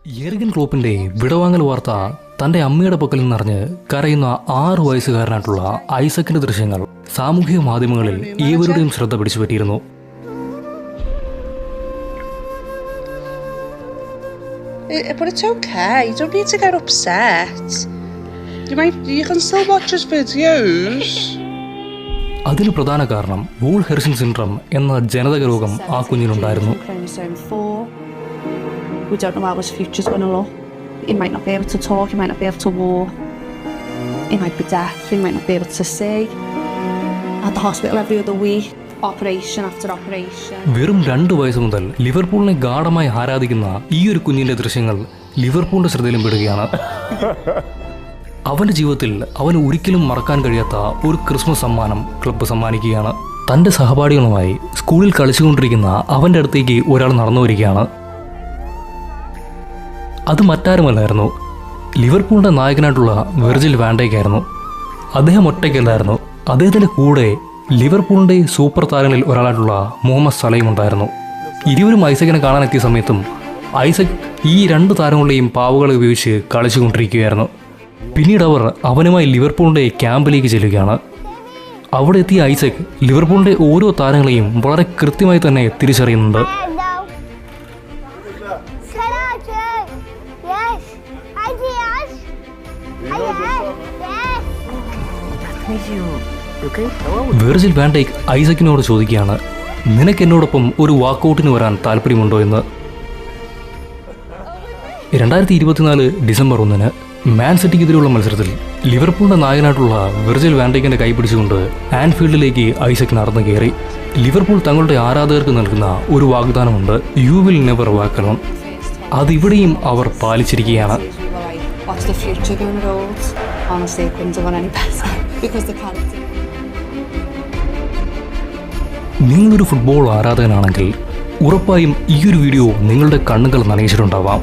യെർഗൻ ക്ലോപ്പിന്റെ വിടവാങ്ങൽ വാർത്ത തന്റെ അമ്മയുടെ പക്കൽ നിന്നറിഞ്ഞ് കരയുന്ന 6 വയസ്സുകാരനായിട്ടുള്ള ഐസക്കിന്റെ ദൃശ്യങ്ങൾ സാമൂഹിക മാധ്യമങ്ങളിൽ ഏവരുടെയും ശ്രദ്ധ പിടിച്ചുപറ്റിയിരുന്നു. But it's okay. You don't need to get upset. You can still watch his videos. അതിന് പ്രധാന കാരണം വൂൾ ഹെർഷൻ സിൻഡ്രം എന്ന ജനിതക രോഗം ആ കുഞ്ഞിനുണ്ടായിരുന്നു. We don't know how his future's going to look. He might not be able to talk, he might not be able to walk, he might be deaf, he might not be able to see. At the hospital every other week, operation after operation. വെറും 2 വയസ്സ് മുതൽ ലിവർപൂളിനെ ഗാഢമായി ആരാധിക്കുന്ന ഈ ഒരു കുഞ്ഞിന്റെ ദൃശ്യങ്ങൾ ലിവർപൂളിന്റെ ശ്രദ്ധയിലും പെടുകയാണ്. അവന്റെ ജീവിതത്തിൽ അവന് ഒരിക്കലും മറക്കാൻ കഴിയാത്ത ഒരു ക്രിസ്മസ് സമ്മാനം ക്ലബ്ബ് സമ്മാനിക്കുകയാണ്. തന്റെ സഹപാഠികളുമായി സ്കൂളിൽ കളിച്ചുകൊണ്ടിരിക്കുന്ന അവന്റെ അടുത്തേക്ക് ഒരാൾ നടന്നു വരികയാണ്. അത് മറ്റാരുമല്ലായിരുന്നു, ലിവർപൂളിന്റെ നായകനായിട്ടുള്ള വെർജിൽ വാൻ ഡൈക്കായിരുന്നു. അദ്ദേഹം ഒറ്റയ്ക്കല്ലായിരുന്നു, അദ്ദേഹത്തിന്റെ കൂടെ ലിവർപൂളിന്റെ സൂപ്പർ താരങ്ങളിൽ ഒരാളായിട്ടുള്ള മുഹമ്മദ് സലയും ഉണ്ടായിരുന്നു. ഇരുവരും ഐസക്കിനെ കാണാനെത്തിയ സമയത്തും ഐസക് ഈ 2 താരങ്ങളുടെയും പാവുകളെ ഉപയോഗിച്ച് കളിച്ചുകൊണ്ടിരിക്കുകയായിരുന്നു. പിന്നീട് അവർ അവനുമായി ലിവർപൂളിന്റെ ക്യാമ്പിലേക്ക് ചെല്ലുകയാണ്. അവിടെ എത്തിയ ഐസക് ലിവർപൂളിന്റെ ഓരോ താരങ്ങളെയും വളരെ കൃത്യമായി തന്നെ തിരിച്ചറിയുന്നുണ്ട്. വെർജിൽ വാൻ ഡൈക്ക് ഐസക്കിനോട് ചോദിക്കുകയാണ്, നിനക്ക് എന്നോടൊപ്പം ഒരു വാക്കൗട്ടിന് വരാൻ താല്പര്യമുണ്ടോ എന്ന്. 2024 ഡിസംബർ 1 മാൻ സിറ്റിക്കെതിരെയുള്ള മത്സരത്തിൽ ലിവർപൂളിന്റെ നായകനായിട്ടുള്ള വെർജിൽ വാൻ ഡൈക്കിന്റെ കൈ പിടിച്ചുകൊണ്ട് ആൻഫീൽഡിലേക്ക് ഐസക് നടന്നു കയറി. ലിവർപൂൾ തങ്ങളുടെ ആരാധകർക്ക് നൽകുന്ന ഒരു വാഗ്ദാനമുണ്ട്, you will never walk alone. അതിവിടെയും അവർ പാലിച്ചിരിക്കുകയാണ്. What's the future going to hold? Honestly, I couldn't have done any better because the quality. നിങ്ങളൊരു ഫുട്ബോൾ ആരാധകനാണെങ്കിൽ ഉറപ്പായും ഈ ഒരു വീഡിയോ നിങ്ങളുടെ കണ്ണുകൾ നനയിച്ചിട്ടുണ്ടാവാം.